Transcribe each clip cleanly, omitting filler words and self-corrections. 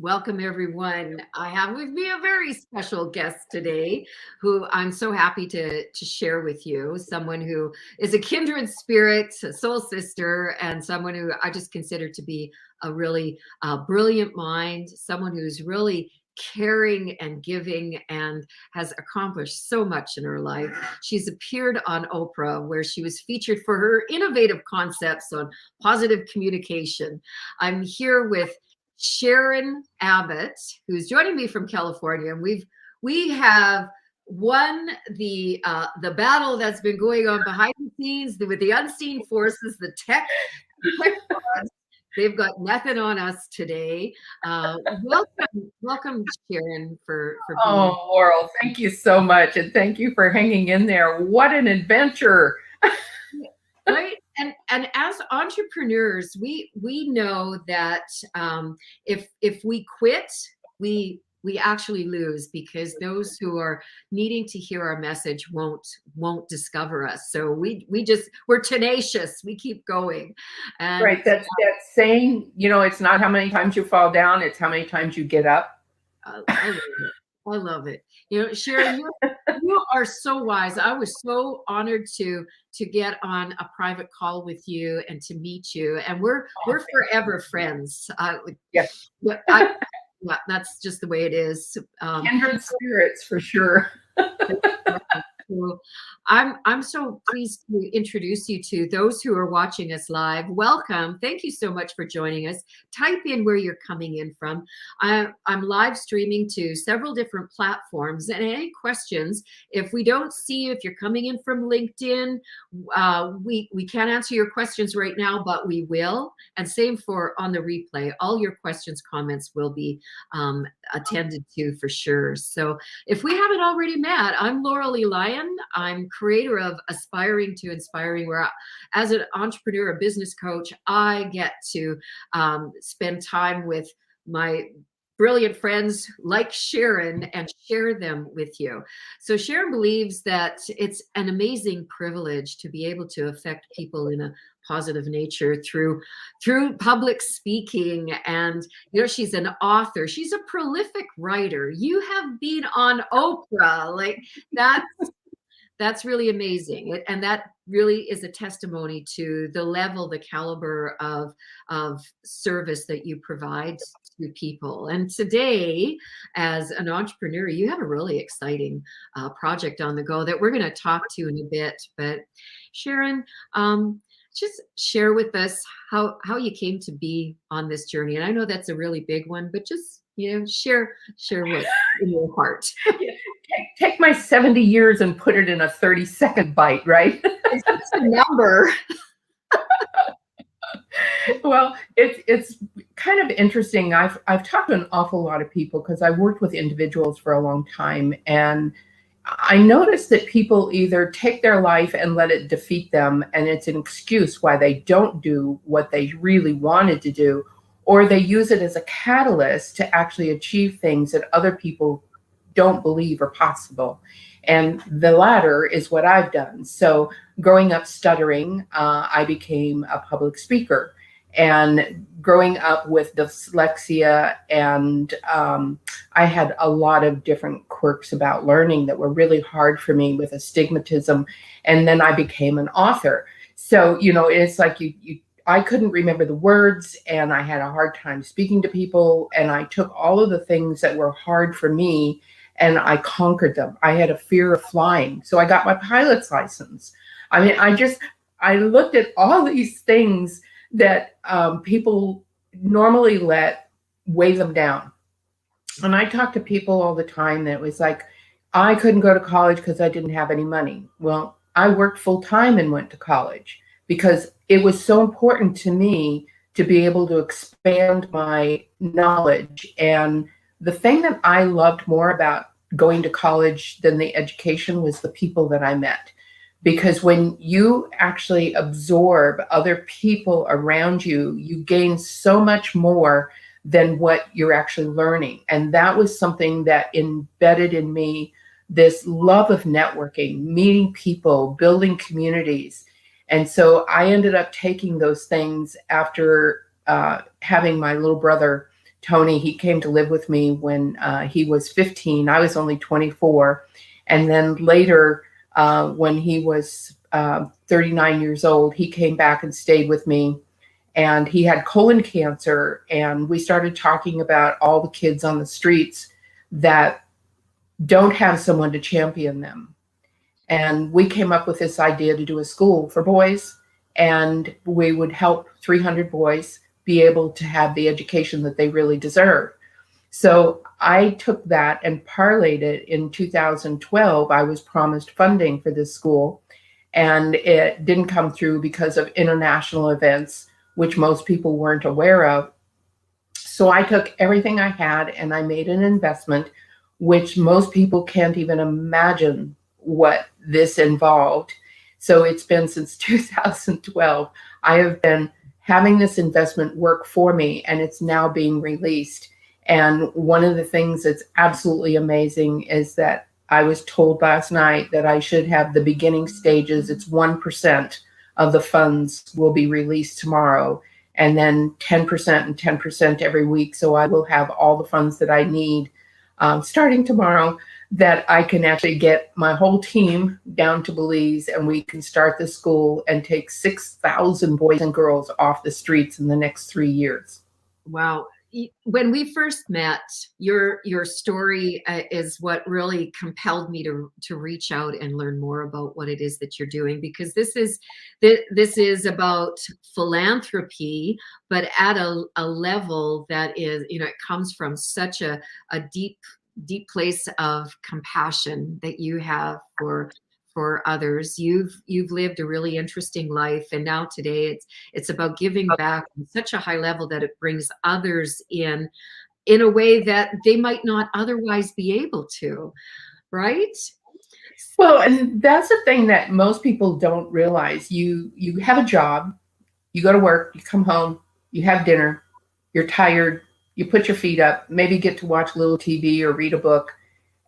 Welcome, everyone. I have with me a very special guest today who I'm so happy to share with you. Someone who is a kindred spirit, a soul sister, and someone who I just consider to be a really brilliant mind, someone who's really caring and giving and has accomplished so much in her life. She's appeared on Oprah, where she was featured for her innovative concepts on positive communication. I'm here with Sharyn Abbott, who's joining me from California, and we have won the battle that's been going on behind the scenes with the unseen forces, the tech gods. They've got nothing on us today. Welcome, Sharyn, for being. Oh, Laurel, thank you so much, and thank you for hanging in there. What an adventure! Right. And as entrepreneurs, we know that if we quit, we actually lose, because those who are needing to hear our message won't discover us. So we're tenacious. We keep going. And Right. That's that saying, it's not how many times you fall down, it's how many times you get up. I love it. I love it. Sharyn, you are so wise. I was so honored to get on a private call with you and to meet you. And we're forever friends. Yes. Yeah, that's just the way it is. Kindred spirits for sure. So I'm so pleased to introduce you to those who are watching us live. Welcome. Thank you so much for joining us. Type in where you're coming in from. I'm live streaming to several different platforms, and any questions, if we don't see you, if you're coming in from LinkedIn, we can't answer your questions right now, but we will. And same for on the replay. All your questions, comments will be attended to for sure. So if we haven't already met, I'm Laurel Lyon. I'm creator of Aspiring to Inspiring, where as an entrepreneur, a business coach, I get to spend time with my brilliant friends like Sharyn and share them with you. So Sharyn believes that it's an amazing privilege to be able to affect people in a positive nature through public speaking. And she's an author, she's a prolific writer. You have been on Oprah. Like, that's really amazing. And that really is a testimony to the level, the caliber of service that you provide to people. And today, as an entrepreneur, you have a really exciting project on the go that we're going to talk to in a bit. But Sharyn, just share with us how you came to be on this journey. And I know that's a really big one, but just share what's in your heart. Take my 70 years and put it in a 30-second bite, right? It's a number. Well, it's kind of interesting. I've talked to an awful lot of people because I worked with individuals for a long time, and I noticed that people either take their life and let it defeat them, and it's an excuse why they don't do what they really wanted to do, or they use it as a catalyst to actually achieve things that other people don't believe are possible. And the latter is what I've done. So growing up stuttering, I became a public speaker. And growing up with dyslexia, and I had a lot of different quirks about learning that were really hard for me with astigmatism. And then I became an author. So, it's like I couldn't remember the words, and I had a hard time speaking to people. And I took all of the things that were hard for me and I conquered them. I had a fear of flying, so I got my pilot's license. I mean, I looked at all these things that people normally let weigh them down. And I talk to people all the time that was like, I couldn't go to college because I didn't have any money. Well, I worked full time and went to college because it was so important to me to be able to expand my knowledge. And the thing that I loved more about going to college than the education was the people that I met. Because when you actually absorb other people around you, you gain so much more than what you're actually learning. And that was something that embedded in me, this love of networking, meeting people, building communities. And so I ended up taking those things after having my little brother Tony, he came to live with me when he was 15. I was only 24. And then later, when he was 39 years old, he came back and stayed with me. And he had colon cancer. And we started talking about all the kids on the streets that don't have someone to champion them. And we came up with this idea to do a school for boys, and we would help 300 boys be able to have the education that they really deserve. So I took that and parlayed it. In 2012. I was promised funding for this school, and it didn't come through because of international events, which most people weren't aware of. So I took everything I had and I made an investment, which most people can't even imagine what this involved. So it's been since 2012. I have been having this investment work for me, and it's now being released. And one of the things that's absolutely amazing is that I was told last night that I should have the beginning stages. It's 1% of the funds will be released tomorrow, and then 10% and 10% every week. So I will have all the funds that I need starting tomorrow, that I can actually get my whole team down to Belize, and we can start the school and take 6,000 boys and girls off the streets in the next 3 years. Wow. When we first met, your story is what really compelled me to reach out and learn more about what it is that you're doing, because this is about philanthropy, but at a level that is, it comes from such a deep place of compassion that you have for others. You've lived a really interesting life, and now today it's about giving back on such a high level that it brings others in a way that they might not otherwise be able to, right? Well, and that's the thing that most people don't realize. You have a job, you go to work, you come home, you have dinner, you're tired, you put your feet up, maybe get to watch a little TV or read a book,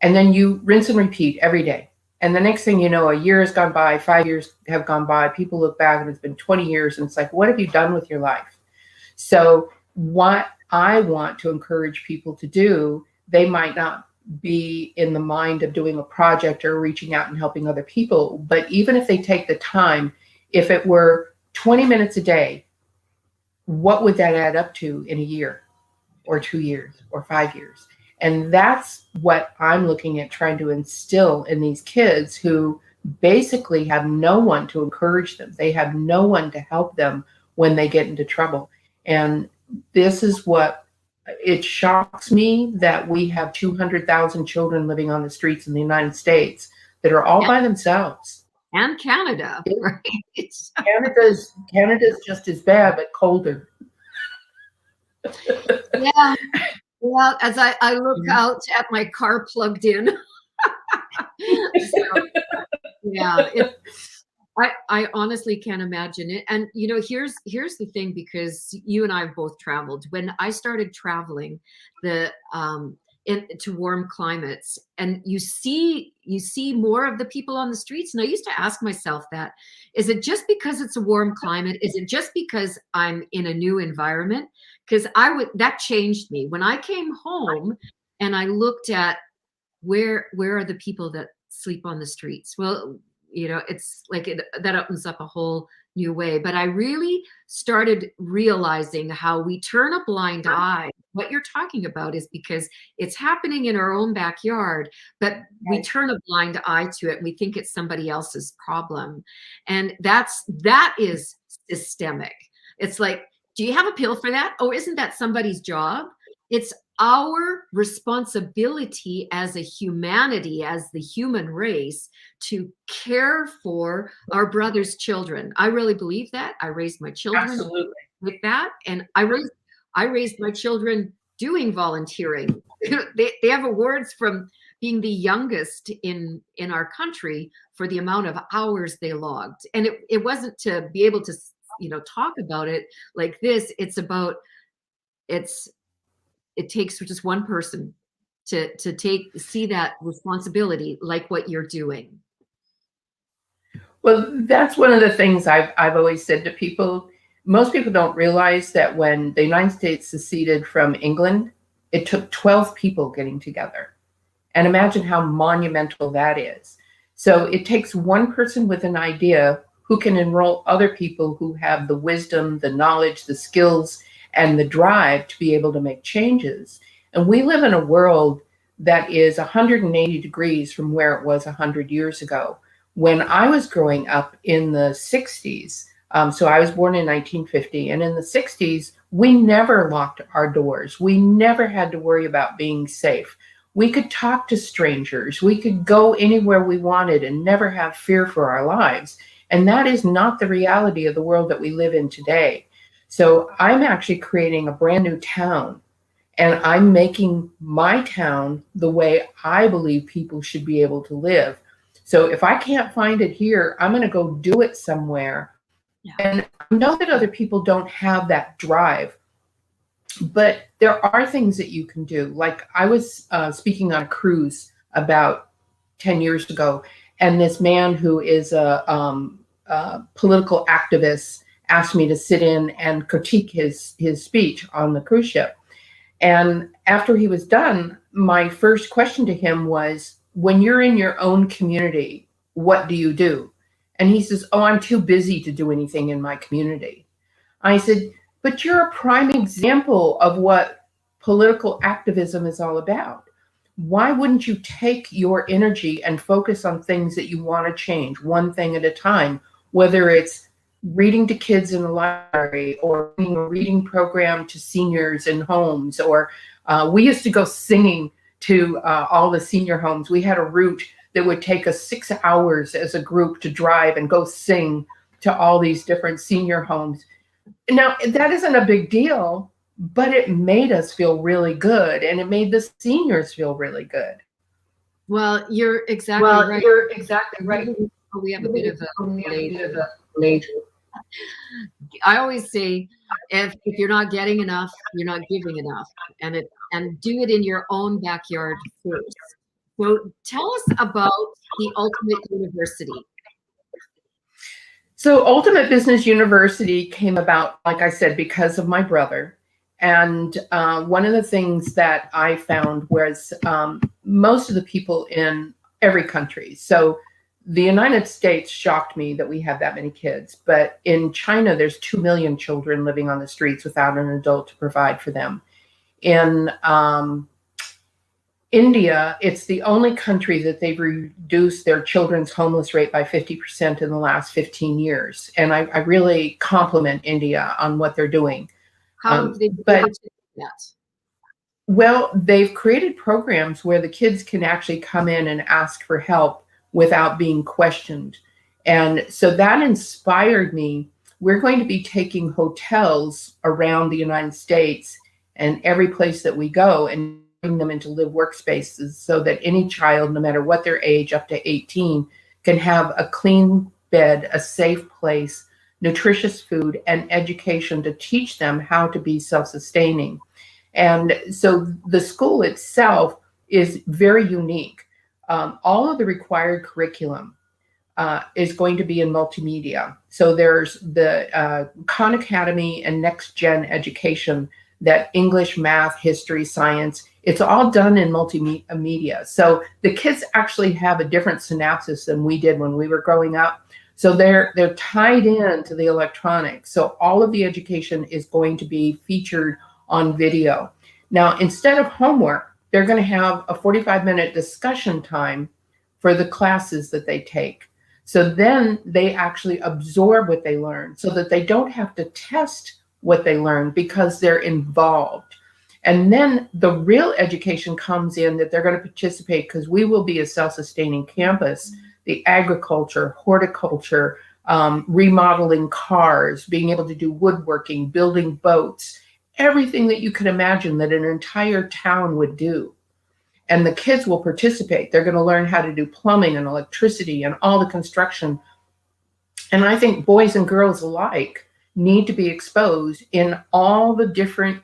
and then you rinse and repeat every day. And the next thing you know, a year has gone by, 5 years have gone by, people look back and it's been 20 years, and it's like, what have you done with your life? So what I want to encourage people to do, they might not be in the mind of doing a project or reaching out and helping other people, but even if they take the time, if it were 20 minutes a day, what would that add up to in a year or 2 years or 5 years? And that's what I'm looking at trying to instill in these kids who basically have no one to encourage them. They have no one to help them when they get into trouble. And this is what it shocks me, that we have 200,000 children living on the streets in the United States that are all by themselves. And Canada, right? Canada's just as bad, but colder. Yeah. Well, as I look out at my car plugged in, so, yeah, I honestly can't imagine it. And here's the thing, because you and I have both traveled. When I started traveling into warm climates, and you see more of the people on the streets, and I used to ask myself that, is it just because it's a warm climate? Is it just because I'm in a new environment? Because that changed me when I came home and I looked at where are the people that sleep on the streets. Well, it's like that opens up a whole new way. But I really started realizing how we turn a blind eye. What you're talking about is because it's happening in our own backyard, but we turn a blind eye to it and we think it's somebody else's problem. And that is systemic. It's like, do you have a pill for that? Oh, isn't that somebody's job? It's our responsibility as a humanity, as the human race, to care for our brother's children. I really believe that. I raised my children with that, and I raised my children doing volunteering. They have awards from being the youngest in our country for the amount of hours they logged. And it wasn't to be able to talk about it like this. It's about it takes just one person to see that responsibility, like what you're doing. Well, that's one of the things I've always said to people. Most people don't realize that when the United States seceded from England, it took 12 people getting together. And imagine how monumental that is. So it takes one person with an idea who can enroll other people who have the wisdom, the knowledge, the skills, and the drive to be able to make changes. And we live in a world that is 180 degrees from where it was 100 years ago. When I was growing up in the 60s, so I was born in 1950, and in the 60s, we never locked our doors. We never had to worry about being safe. We could talk to strangers. We could go anywhere we wanted and never have fear for our lives. And that is not the reality of the world that we live in today. So I'm actually creating a brand new town, and I'm making my town the way I believe people should be able to live. So if I can't find it here, I'm going to go do it somewhere. Yeah. And I know that other people don't have that drive, but there are things that you can do. Like I was speaking on a cruise about 10 years ago, and this man who is a political activist asked me to sit in and critique his speech on the cruise ship. And after he was done, my first question to him was, when you're in your own community, what do you do? And he says, oh, I'm too busy to do anything in my community. I said, but you're a prime example of what political activism is all about. Why wouldn't you take your energy and focus on things that you want to change, one thing at a time, whether it's reading to kids in the library or a reading program to seniors in homes, or we used to go singing to all the senior homes. We had a route that would take us 6 hours as a group to drive and go sing to all these different senior homes. Now, that isn't a big deal, but it made us feel really good, and it made the seniors feel really good. Well, you're exactly right. We have a bit of a major. I always say, if you're not getting enough, you're not giving enough, and do it in your own backyard first. So tell us about the Ultimate University. So Ultimate Business University came about, like I said, because of my brother. And one of the things that I found was most of the people in every country. So the United States shocked me that we have that many kids. But in China, there's 2 million children living on the streets without an adult to provide for them. In India, it's the only country that they've reduced their children's homeless rate by 50% in the last 15 years. And I really compliment India on what they're doing. How have they been able to do that? Well, they've created programs where the kids can actually come in and ask for help without being questioned. And so that inspired me. We're going to be taking hotels around the United States and every place that we go and bring them into live workspaces so that any child, no matter what their age, up to 18, can have a clean bed, a safe place, nutritious food, and education to teach them how to be self-sustaining. And so the school itself is very unique. All of the required curriculum is going to be in multimedia. So there's the Khan Academy and Next Gen Education, that English, math, history, science, it's all done in multimedia. So the kids actually have a different synapses than we did when we were growing up. So they're tied in to the electronics. So all of the education is going to be featured on video. Now, instead of homework, they're going to have a 45-minute discussion time for the classes that they take. So then they actually absorb what they learn so that they don't have to test what they learn because they're involved. And then the real education comes in that they're going to participate, because we will be a self-sustaining campus, the agriculture, horticulture, remodeling cars, being able to do woodworking, building boats, everything that you could imagine that an entire town would do. And the kids will participate. They're going to learn how to do plumbing and electricity and all the construction. And I think boys and girls alike need to be exposed in all the different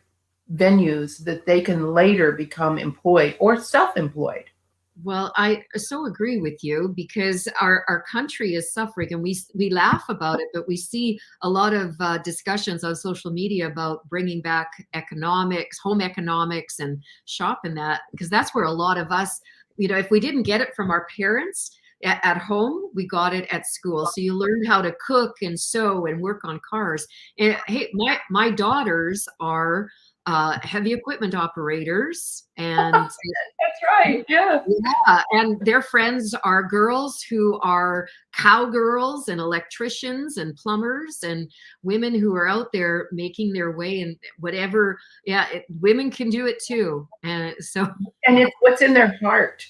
venues that they can later become employed or self-employed. Well, I so agree with you because our country is suffering, and we laugh about it, but we see a lot of discussions on social media about bringing back economics, home economics, and shop in that, because that's where a lot of us, if we didn't get it from our parents at home, we got it at school. So you learn how to cook and sew and work on cars. And hey, my daughters are heavy equipment operators, and That's right. Yeah. yeah, and their friends are girls who are cowgirls and electricians and plumbers and women who are out there making their way in whatever. Yeah, women can do it too. And so, And it's what's in their heart.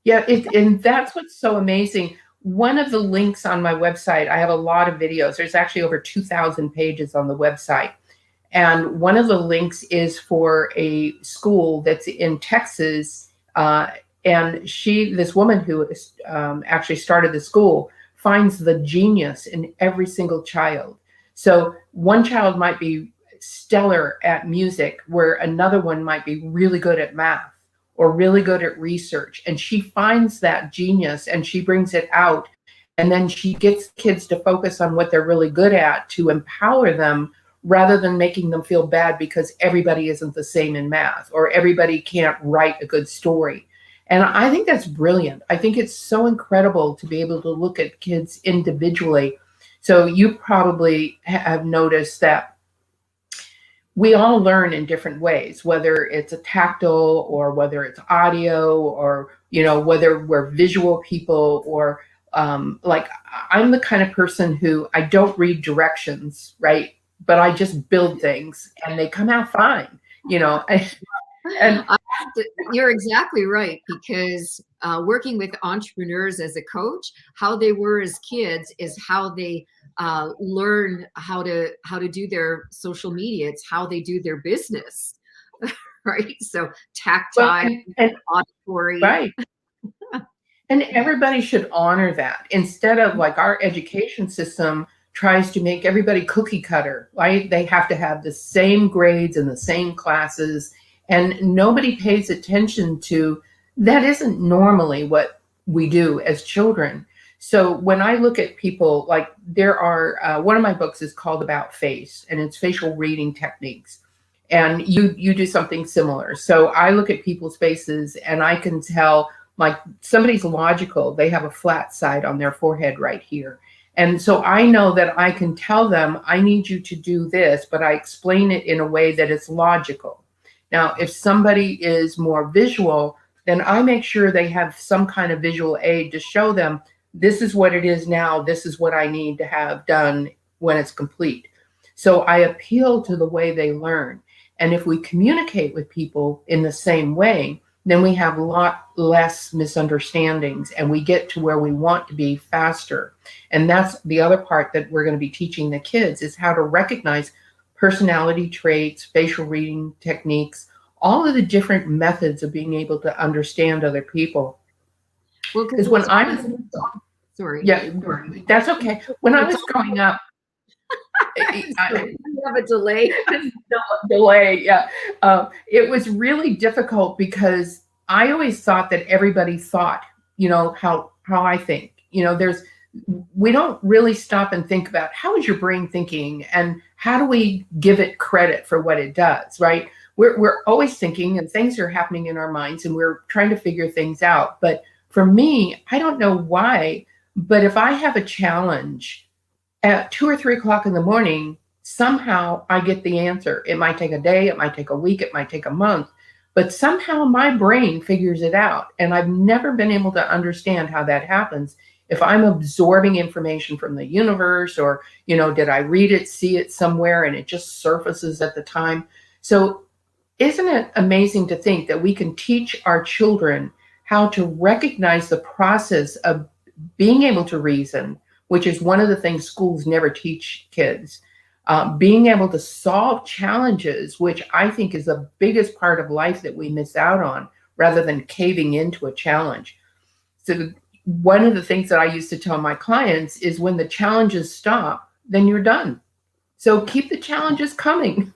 Yeah, and that's what's so amazing. One of the links on my website, I have a lot of videos. There's actually over 2,000 pages on the website. And one of the links is for a school that's in Texas. And this woman who actually started the school finds the genius in every single child. So one child might be stellar at music, where another one might be really good at math or really good at research. And she finds that genius and she brings it out. And then she gets kids to focus on what they're really good at to empower them, rather than making them feel bad because everybody isn't the same in math or everybody can't write a good story. And I think that's brilliant. I think it's so incredible to be able to look at kids individually. So you probably have noticed that we all learn in different ways, whether it's a tactile or whether it's audio or, whether we're visual people or like I'm the kind of person who I don't read directions, right? But I just build things and they come out fine, and you're exactly right, because working with entrepreneurs as a coach, how they were as kids is how they learn how to do their social media. It's how they do their business, right? So tactile, and auditory. right. And everybody should honor that, instead of like our education system tries to make everybody cookie cutter, right? They have to have the same grades and the same classes, and nobody pays attention to that. Isn't normally what we do as children. So when I look at people, like there are, one of my books is called About Face, and it's facial reading techniques. And you do something similar. So I look at people's faces and I can tell, like, somebody's logical. They have a flat side on their forehead right here. And so I know that I can tell them, I need you to do this, but I explain it in a way that is logical. Now, if somebody is more visual, then I make sure they have some kind of visual aid to show them, this is what it is now, this is what I need to have done when it's complete. So I appeal to the way they learn. And if we communicate with people in the same way, then we have a lot less misunderstandings and we get to where we want to be faster. And that's the other part that we're going to be teaching the kids, is how to recognize personality traits, facial reading techniques, all of the different methods of being able to understand other people. Well, because when I was, sorry. Yeah, that's okay. When I was growing up, you have a delay. Yeah. It was really difficult because I always thought that everybody thought, how I think. We don't really stop and think about, how is your brain thinking and how do we give it credit for what it does, right? We're always thinking and things are happening in our minds and we're trying to figure things out. But for me, I don't know why, but if I have a challenge at 2 or 3 o'clock in the morning, somehow I get the answer. It might take a day, it might take a week, it might take a month, but somehow my brain figures it out. And I've never been able to understand how that happens. If I'm absorbing information from the universe, or, did I read it, see it somewhere, and it just surfaces at the time. So isn't it amazing to think that we can teach our children how to recognize the process of being able to reason, which is one of the things schools never teach kids. Being able to solve challenges, which I think is the biggest part of life that we miss out on, rather than caving into a challenge. So one of the things that I used to tell my clients is, when the challenges stop, then you're done. So keep the challenges coming.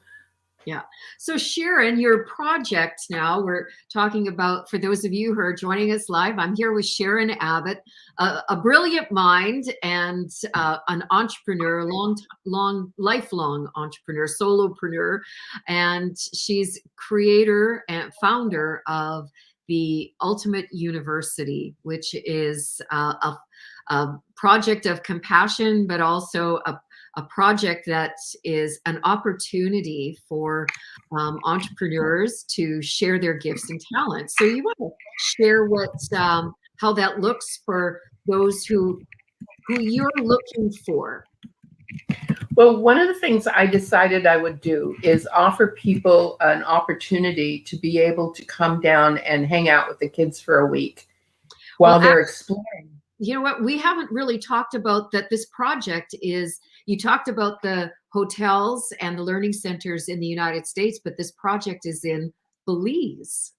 Yeah. So Sharyn, your project now, we're talking about, for those of you who are joining us live, I'm here with Sharyn Abbott, a brilliant mind and an entrepreneur, lifelong entrepreneur, solopreneur. And she's creator and founder of the Ultimate University, which is a project of compassion, but also a project that is an opportunity for entrepreneurs to share their gifts and talents. So you want to share how that looks for those who you're looking for. Well, one of the things I decided I would do is offer people an opportunity to be able to come down and hang out with the kids for a week while they're exploring. You know what? We haven't really talked about that. This project is, you talked about the hotels and the learning centers in the United States, but this project is in Belize.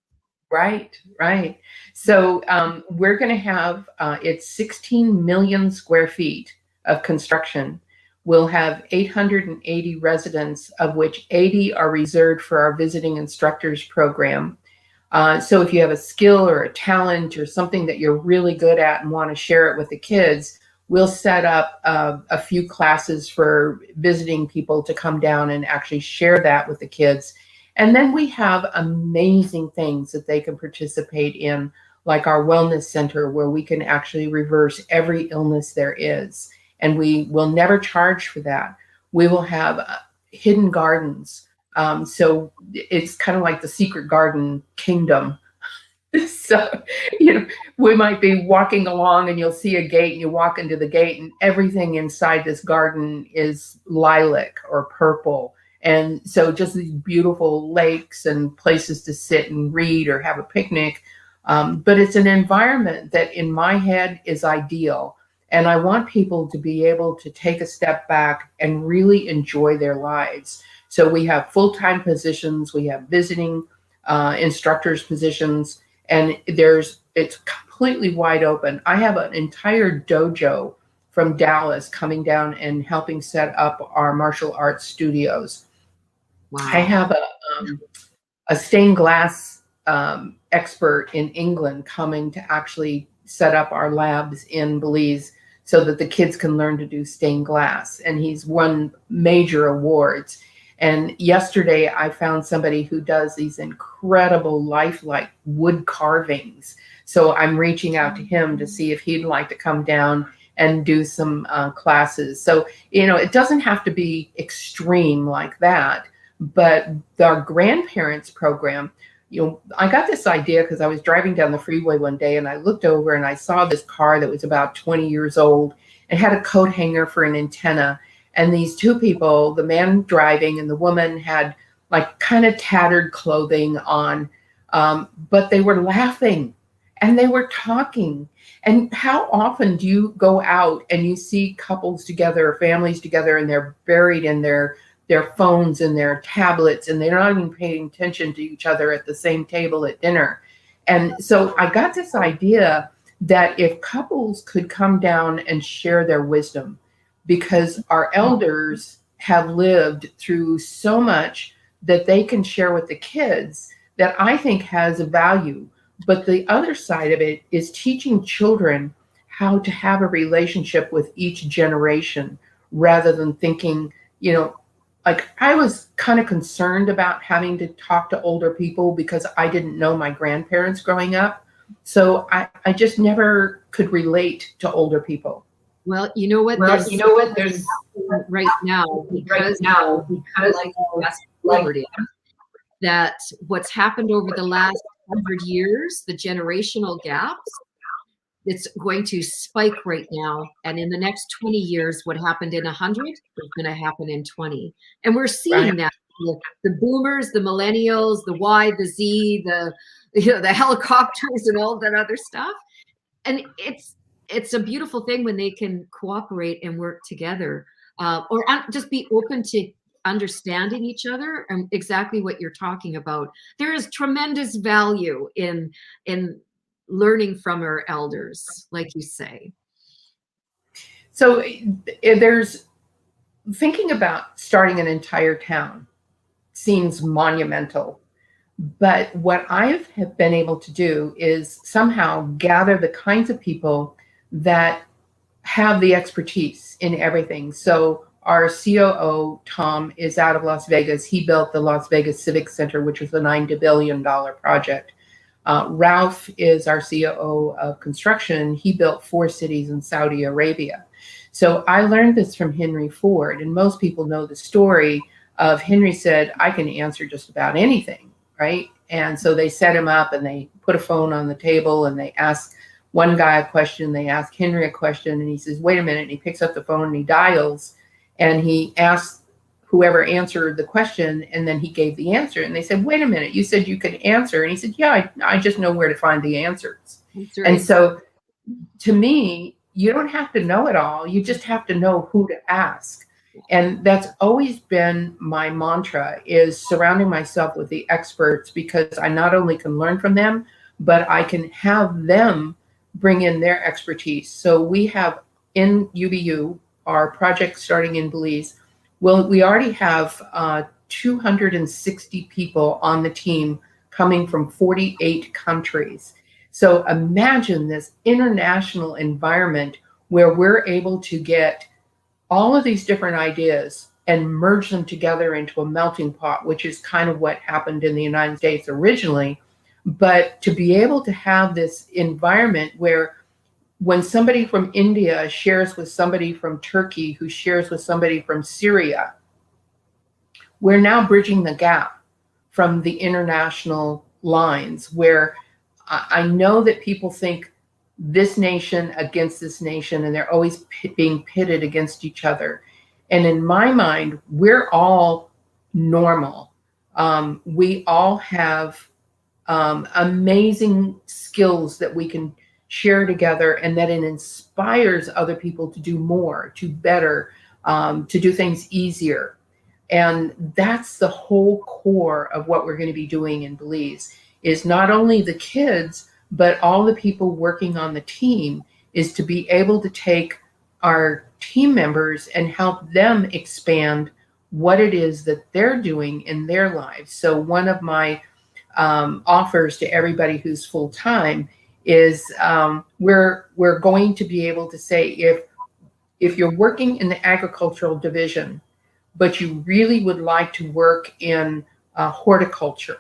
Right, right. So we're going to have, it's 16 million square feet of construction. We'll have 880 residents, of which 80 are reserved for our visiting instructors program. So if you have a skill or a talent or something that you're really good at and want to share it with the kids, we'll set up a few classes for visiting people to come down and actually share that with the kids. And then we have amazing things that they can participate in, like our wellness center, where we can actually reverse every illness there is. And we will never charge for that. We will have hidden gardens. So it's kind of like the secret garden kingdom. So, we might be walking along and you'll see a gate and you walk into the gate and everything inside this garden is lilac or purple. And so just these beautiful lakes and places to sit and read or have a picnic. But it's an environment that in my head is ideal. And I want people to be able to take a step back and really enjoy their lives. So we have full-time positions, we have visiting instructors positions, and it's completely wide open. I have an entire dojo from Dallas coming down and helping set up our martial arts studios. Wow. I have a stained glass expert in England coming to actually set up our labs in Belize so that the kids can learn to do stained glass. And he's won major awards. And yesterday I found somebody who does these incredible lifelike wood carvings. So I'm reaching out to him to see if he'd like to come down and do some classes. So, it doesn't have to be extreme like that. But our grandparents program, I got this idea because I was driving down the freeway one day and I looked over and I saw this car that was about 20 years old and had a coat hanger for an antenna. And these two people, the man driving and the woman, had like kind of tattered clothing on, but they were laughing and they were talking. And how often do you go out and you see couples together or families together and they're buried in their phones and their tablets and they're not even paying attention to each other at the same table at dinner? And so I got this idea that if couples could come down and share their wisdom, because our elders have lived through so much that they can share with the kids, that I think has a value. But the other side of it is teaching children how to have a relationship with each generation rather than thinking, like I was kind of concerned about having to talk to older people because I didn't know my grandparents growing up. So I just never could relate to older people. Well, you know what? There's right now because that what's happened over the last 100 years, the generational gaps, it's going to spike right now. And in the next 20 years, what happened in 100 is going to happen in 20. And we're seeing that the boomers, the millennials, the Y, the Z, the helicopters and all that other stuff. And it's a beautiful thing when they can cooperate and work together, or just be open to understanding each other and exactly what you're talking about. There is tremendous value in learning from our elders, like you say. So there's thinking about starting an entire town. seems monumental. But what I have been able to do is somehow gather the kinds of people that have the expertise in everything. So our COO, Tom, is out of Las Vegas. He built the Las Vegas Civic Center, which was a $9 billion project. Ralph is our COO of construction. He built 4 cities in Saudi Arabia. So I learned this from Henry Ford, and most people know the story of Henry said, I can answer just about anything, right? And so they set him up and they put a phone on the table and they ask one guy a question, they ask Henry a question, and he says, wait a minute, and he picks up the phone and he dials and he asks whoever answered the question, and then he gave the answer. And they said, wait a minute, you said you could answer. And he said, yeah, I just know where to find the answers. Right. And so to me, you don't have to know it all. You just have to know who to ask. And that's always been my mantra, is surrounding myself with the experts, because I not only can learn from them, but I can have them bring in their expertise. So we have in UBU, our project starting in Belize, well, we already have 260 people on the team coming from 48 countries. So imagine this international environment where we're able to get all of these different ideas and merge them together into a melting pot, which is kind of what happened in the United States originally. But to be able to have this environment where when somebody from India shares with somebody from Turkey, who shares with somebody from Syria, we're now bridging the gap from the international lines, where I know that people think this nation against this nation, and they're always being pitted against each other. And in my mind, we're all normal. We all have amazing skills that we can share together, and that it inspires other people to do more, to better, to do things easier. And that's the whole core of what we're going to be doing in Belize, is not only the kids, but all the people working on the team, is to be able to take our team members and help them expand what it is that they're doing in their lives. So one of my offers to everybody who's full-time is we're going to be able to say, if you're working in the agricultural division, but you really would like to work in horticulture,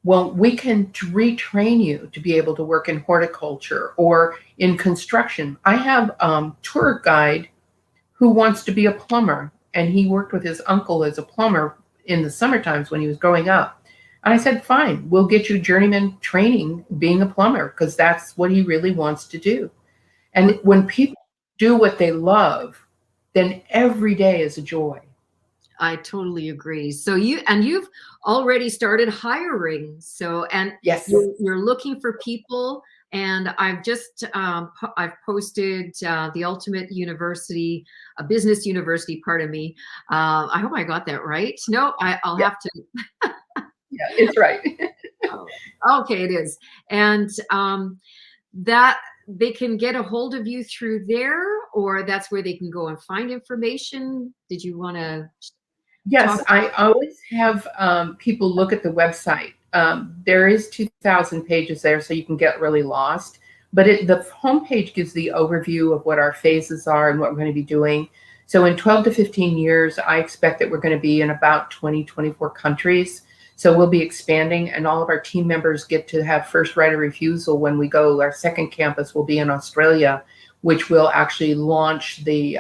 well, we can retrain you to be able to work in horticulture or in construction. I have a tour guide who wants to be a plumber, and he worked with his uncle as a plumber in the summer times when he was growing up. And I said, fine, we'll get you journeyman training being a plumber, because that's what he really wants to do. And when people do what they love, then every day is a joy. I totally agree. So you've already started hiring. So, and yes, you're looking for people. And I've just I've posted the Ultimate University, a business university. Pardon me. I hope I got that right. No, I'll have to. Yeah, it's right. Okay, it is. And that they can get a hold of you through there, or that's where they can go and find information. Did you want to? Yes, I always have people look at the website. There is 2,000 pages there, so you can get really lost. But the homepage gives the overview of what our phases are and what we're going to be doing. So in 12 to 15 years, I expect that we're going to be in about 20, 24 countries. So we'll be expanding, and all of our team members get to have first right of refusal when we go. Our second campus will be in Australia, which will actually launch the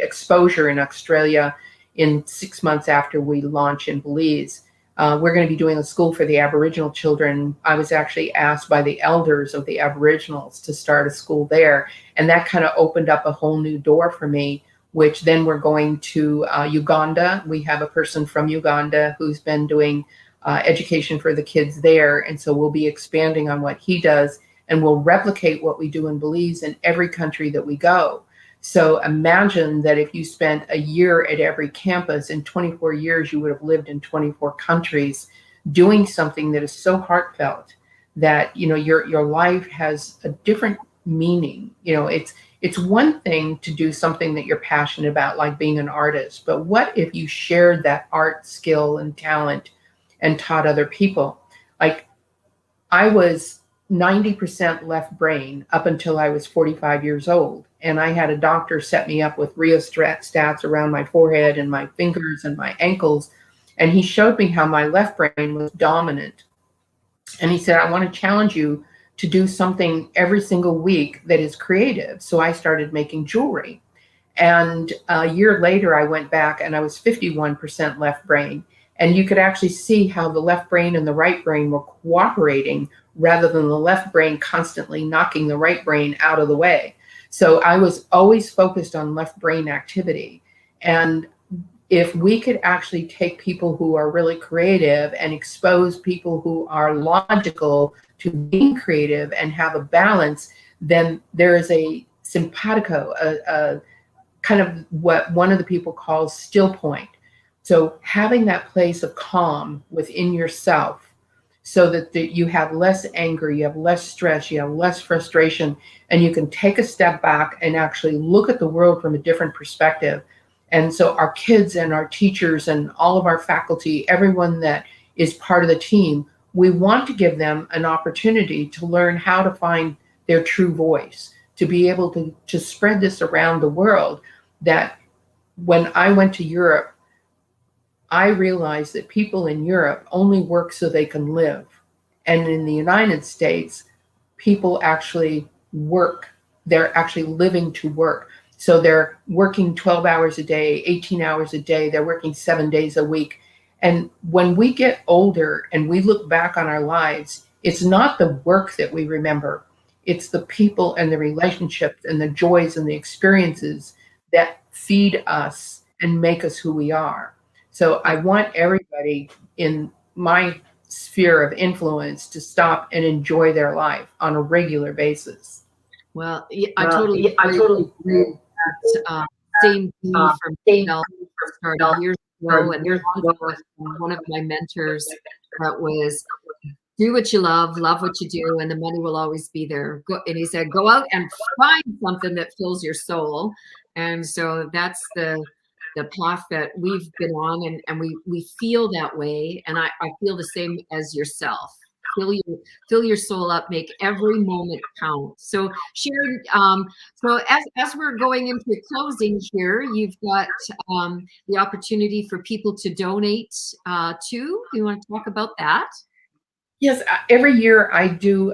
exposure in Australia in 6 months after we launch in Belize. We're going to be doing a school for the Aboriginal children. I was actually asked by the elders of the Aboriginals to start a school there. And that kind of opened up a whole new door for me, which then we're going to Uganda. We have a person from Uganda who's been doing education for the kids there. And so we'll be expanding on what he does, and we'll replicate what we do in Belize in every country that we go. So imagine that if you spent a year at every campus, in 24 years, you would have lived in 24 countries doing something that is so heartfelt that, you know, your life has a different meaning. You know, it's one thing to do something that you're passionate about, like being an artist, but what if you shared that art skill and talent and taught other people? Like, I was 90% left brain up until I was 45 years old. And I had a doctor set me up with rheostats around my forehead and my fingers and my ankles. And he showed me how my left brain was dominant. And he said, I want to challenge you to do something every single week that is creative. So I started making jewelry. And a year later, I went back and I was 51% left brain. And you could actually see how the left brain and the right brain were cooperating rather than the left brain constantly knocking the right brain out of the way. So I was always focused on left brain activity. And if we could actually take people who are really creative and expose people who are logical to being creative and have a balance, then there is a simpatico, a kind of what one of the people calls still point. So having that place of calm within yourself so that you have less anger, you have less stress, you have less frustration, and you can take a step back and actually look at the world from a different perspective. And so our kids and our teachers and all of our faculty, everyone that is part of the team, we want to give them an opportunity to learn how to find their true voice, to be able to spread this around the world. That when I went to Europe, I realized that people in Europe only work so they can live. And in the United States, people actually work. They're actually living to work. So they're working 12 hours a day, 18 hours a day. They're working 7 days a week. And when we get older and we look back on our lives, it's not the work that we remember. It's the people and the relationships and the joys and the experiences that feed us and make us who we are. So I want everybody in my sphere of influence to stop and enjoy their life on a regular basis. Well, yeah, I totally agree. That, same theme for myself started years ago, and one of my mentors that was, do what you love what you do, and the money will always be there. And he said, go out and find something that fills your soul. And so that's the path that we've been on, and we feel that way. And I feel the same as yourself. Fill your soul up, make every moment count. So Sharyn, so as we're going into closing here, you've got the opportunity for people to donate to. You want to talk about that? Yes, every year I do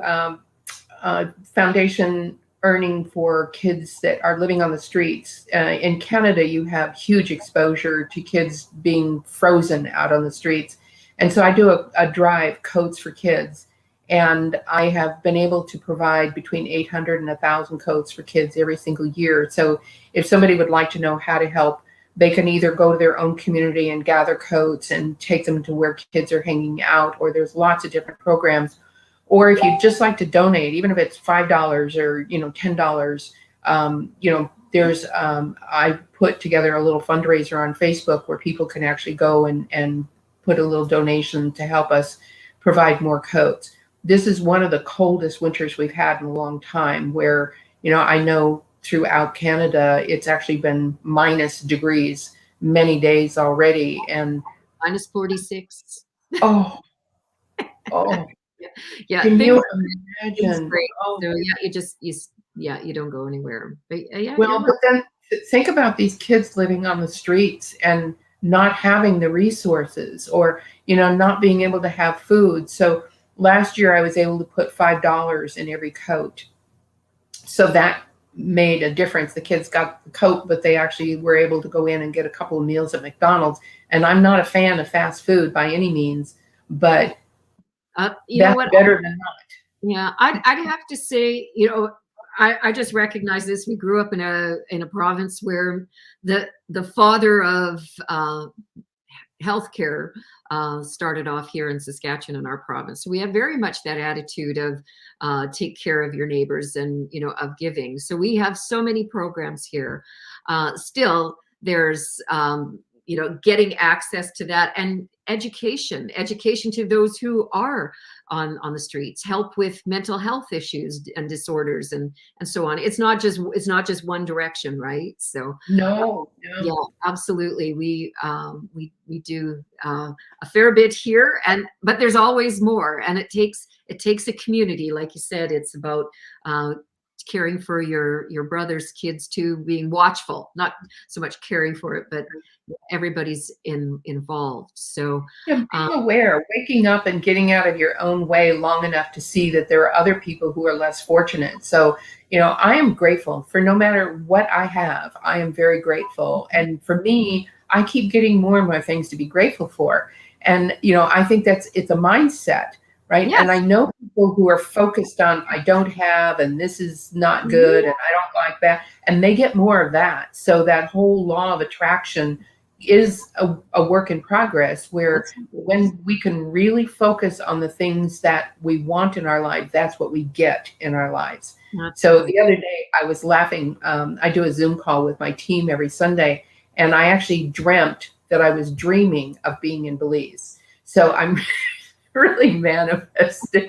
foundation earning for kids that are living on the streets. In Canada, you have huge exposure to kids being frozen out on the streets. And so I do a drive, Coats for Kids. And I have been able to provide between 800 and 1,000 coats for kids every single year. So if somebody would like to know how to help, they can either go to their own community and gather coats and take them to where kids are hanging out, or there's lots of different programs. Or if you'd just like to donate, even if it's $5 or $10, there's I put together a little fundraiser on Facebook where people can actually go and put a little donation to help us provide more coats. This is one of the coldest winters we've had in a long time, where I know throughout Canada it's actually been minus degrees many days already, and minus 46. Oh. Yeah, can you imagine? Oh. So you don't go anywhere. But well, but then think about these kids living on the streets and not having the resources, or not being able to have food. So last year I was able to put $5 in every coat. So that made a difference. The kids got the coat, but they actually were able to go in and get a couple of meals at McDonald's. And I'm not a fan of fast food by any means, but that's better than not. Yeah, I'd have to say, I just recognize this. We grew up in a province where the father of healthcare started off here in Saskatchewan, in our province. So we have very much that attitude of take care of your neighbors and of giving. So we have so many programs here. Still, there's getting access to that, and education to those who are on the streets, help with mental health issues and disorders and so on. It's not just one direction, right? So No, yeah, no. absolutely. We do a fair bit here, but there's always more, and it takes a community, like you said. It's about caring for your brother's kids too, being watchful, not so much caring for it, but everybody's involved. So Yeah, being aware, waking up and getting out of your own way long enough to see that there are other people who are less fortunate. So, I am grateful for no matter what I have. I am very grateful. And for me, I keep getting more and more things to be grateful for. And, I think it's a mindset, right? yes. And I know people who are focused on, I don't have, and this is not good, and I don't like that. And they get more of that. So that whole law of attraction is a work in progress, where when we can really focus on the things that we want in our life, that's what we get in our lives. So the other day I was laughing. I do a Zoom call with my team every Sunday, and I actually dreamt that I was dreaming of being in Belize. So I'm really manifesting.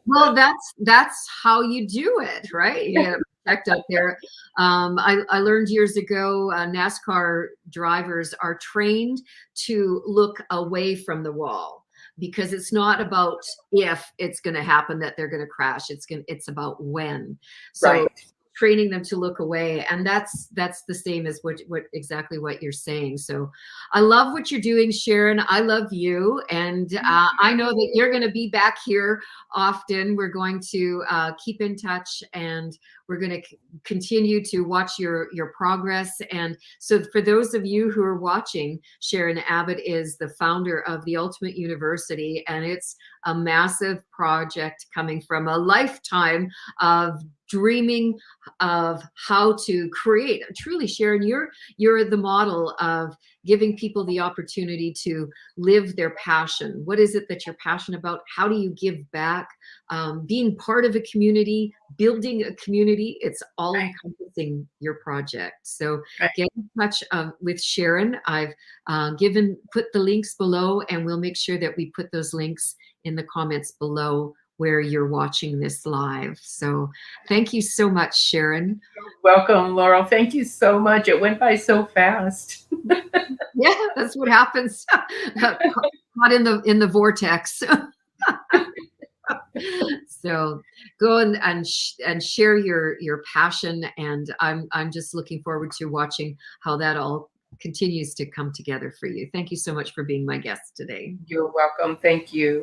Well, that's how you do it, right? Yeah, protect up there. I learned years ago, NASCAR drivers are trained to look away from the wall, because it's not about if it's going to happen that they're going to crash. It's about when. So Right. training them to look away, and that's the same as what exactly what you're saying. So I love what you're doing, Sharyn. I love you, and I know that you're going to be back here often. We're going to keep in touch, and we're going to continue to watch your progress. And so for those of you who are watching, Sharyn Abbott is the founder of the Ultimate University, and it's a massive project coming from a lifetime of dreaming of how to create. Truly, Sharyn, you're the model of giving people the opportunity to live their passion. What is it that you're passionate about? How do you give back? Being part of a community, building a community, it's all encompassing your project. So get in touch with Sharyn. I've put the links below, and we'll make sure that we put those links in the comments below where you're watching this live. So thank you so much, Sharyn. You're welcome, Laurel. Thank you so much. It went by so fast. Yeah, that's what happens. Caught in the vortex. So go and share your passion, and I'm just looking forward to watching how that all continues to come together for you. Thank you so much for being my guest today. You're welcome. Thank you.